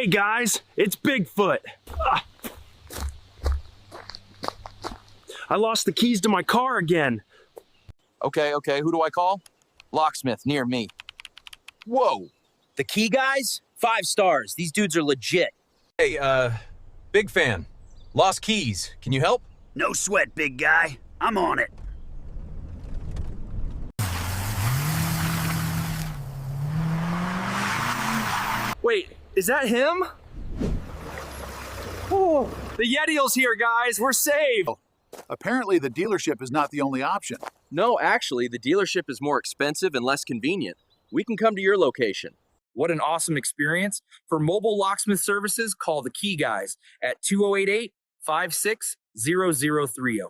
Hey guys, it's Bigfoot. Ah. I lost the keys to my car again. Okay, who do I call? Locksmith, near me. Whoa! The key guys? 5 stars. These dudes are legit. Hey, big fan. Lost keys. Can you help? No sweat, big guy. I'm on it. Wait, is that him? Oh, the Yeti'l's here, guys. We're saved. Apparently, the dealership is not the only option. No, actually, the dealership is more expensive and less convenient. We can come to your location. What an awesome experience. For mobile locksmith services, call the Key Guys at 2088 560030.